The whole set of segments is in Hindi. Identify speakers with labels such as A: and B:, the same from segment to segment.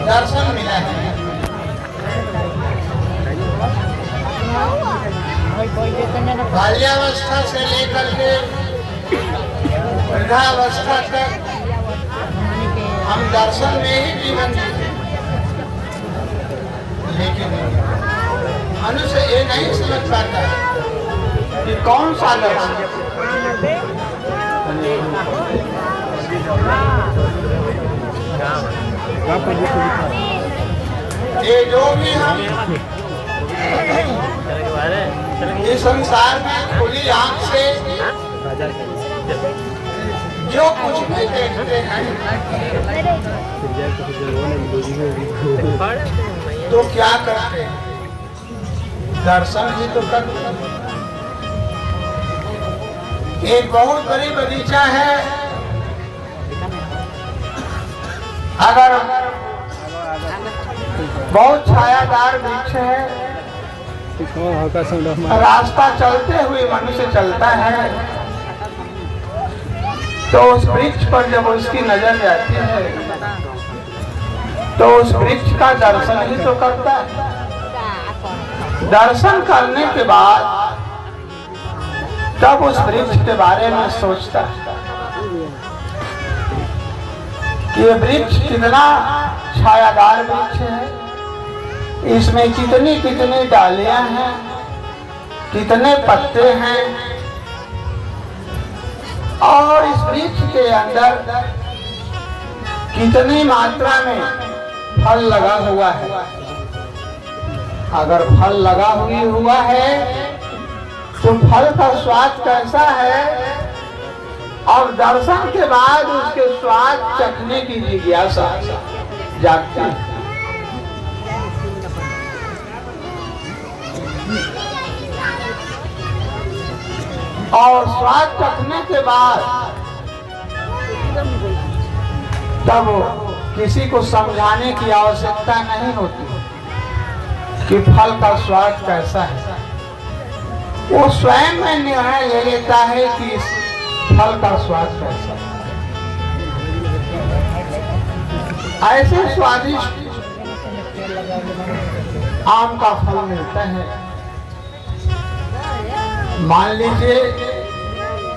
A: दर्शन मिला है। बाल्यावस्था से लेकर के वृद्धावस्था तक हम दर्शन में ही जीवन जीते, लेकिन मनुष्य ये नहीं समझ पाता कि कौन सा दर्शन। ये जो भी हम इस संसार में खुली आंख से जो कुछ भी देखते हैं तो क्या करते हैं? दर्शन ही तो करते हैं। एक बहुत बड़ी बगीचा है, अगर बहुत छायादार वृक्ष है, रास्ता चलते हुए मनुष्य चलता है तो उस वृक्ष पर जब उसकी नजर जाती है तो उस वृक्ष का दर्शन ही तो करता है। दर्शन करने के बाद तब उस वृक्ष के बारे में सोचता है कि ये वृक्ष कितना छायादार वृक्ष है, इसमें कितनी कितनी डालियां हैं, कितने पत्ते हैं, और इस वृक्ष के अंदर कितनी मात्रा में फल लगा हुआ है। अगर फल लगा हुआ है तो फल का स्वाद कैसा है, और दर्शन के बाद उसके स्वाद चखने की जिज्ञासा जागती है। और स्वाद चखने के बाद तब किसी को समझाने की आवश्यकता नहीं होती कि फल का स्वाद कैसा है। वो स्वयं में निर्णय ले लेता है कि इस फल का स्वाद कैसा है। ऐसे स्वादिष्ट आम का फल मिलता है। मान लीजिए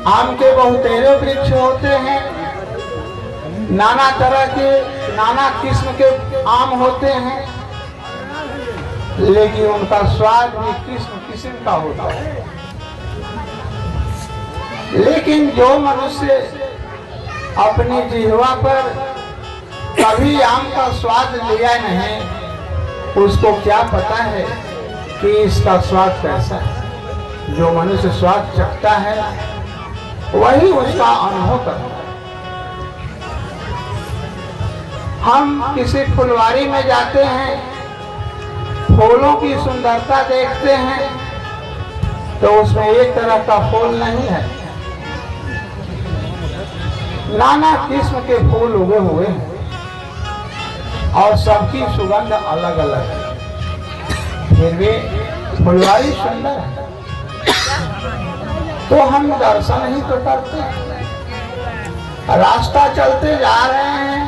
A: आम के बहुतेरे वृक्ष होते हैं, नाना तरह के नाना किस्म के आम होते हैं, लेकिन उनका स्वाद भी किस्म किस्म का होता है। लेकिन जो मनुष्य अपनी जिह्वा पर कभी आम का स्वाद लिया नहीं, उसको क्या पता है कि इसका स्वाद कैसा है। जो मनुष्य स्वाद चखता है वही उसका अनुभव करता है। हम किसी फुलवारी में जाते हैं, फूलों की सुंदरता देखते हैं तो उसमें एक तरह का फूल नहीं है, नाना किस्म के फूल उगे हुए हैं और सबकी सुगंध अलग अलग है, फिर भी फुलवारी सुंदर है। तो हम दर्शन ही तो करते हैं। रास्ता चलते जा रहे हैं,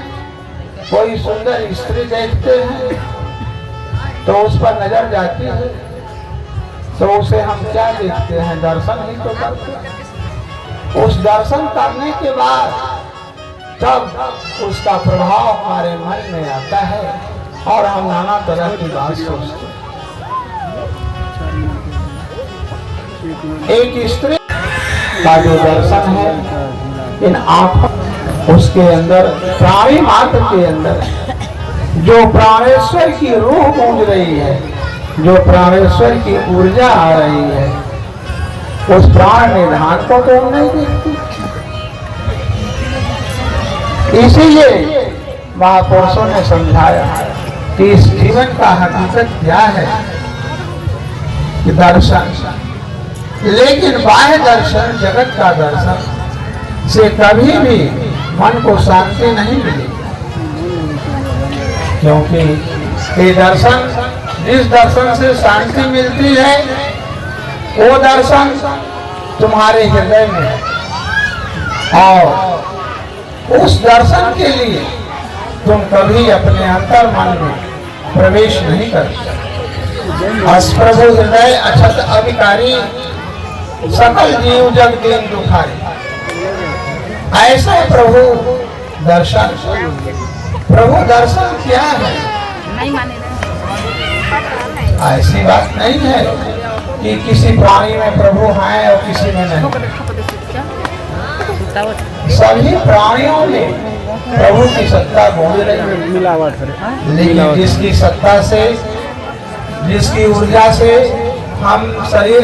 A: कोई सुंदर स्त्री देखते हैं तो उस पर नजर जाती है, तो उसे हम क्या देखते हैं? दर्शन ही तो करते हैं। उस दर्शन करने के बाद तब उसका प्रभाव हमारे मन में आता है और हम नाना तरह की बात सोचते हैं। एक स्त्री का जो दर्शन है इन आंखों, उसके अंदर प्राणी मात्र के अंदर जो प्राणेश्वर की रूह गूंज रही है, जो प्राणेश्वर की ऊर्जा आ रही है, उस प्राण निधान को तो नहीं देखती। इसीलिए महापुरुषों ने समझाया कि इस जीवन का हकीकत क्या है कि दर्शन। लेकिन बाह्य दर्शन, जगत का दर्शन से कभी भी मन को शांति नहीं मिली, क्योंकि ये दर्शन, जिस दर्शन से शांति मिलती है वो दर्शन तुम्हारे हृदय में है। और उस दर्शन के लिए तुम कभी अपने अंतर मन में प्रवेश नहीं कर प्रभु हृदय अछत अभिकारी सकल जीव जग दीन दुखारी। ऐसा प्रभु दर्शन, प्रभु दर्शन क्या है? ऐसी बात नहीं है कि किसी प्राणी में प्रभु है और किसी में नहीं। सभी प्राणियों में प्रभु की सत्ता गूंज रही है, लेकिन जिसकी सत्ता से, जिसकी ऊर्जा से हम शरीर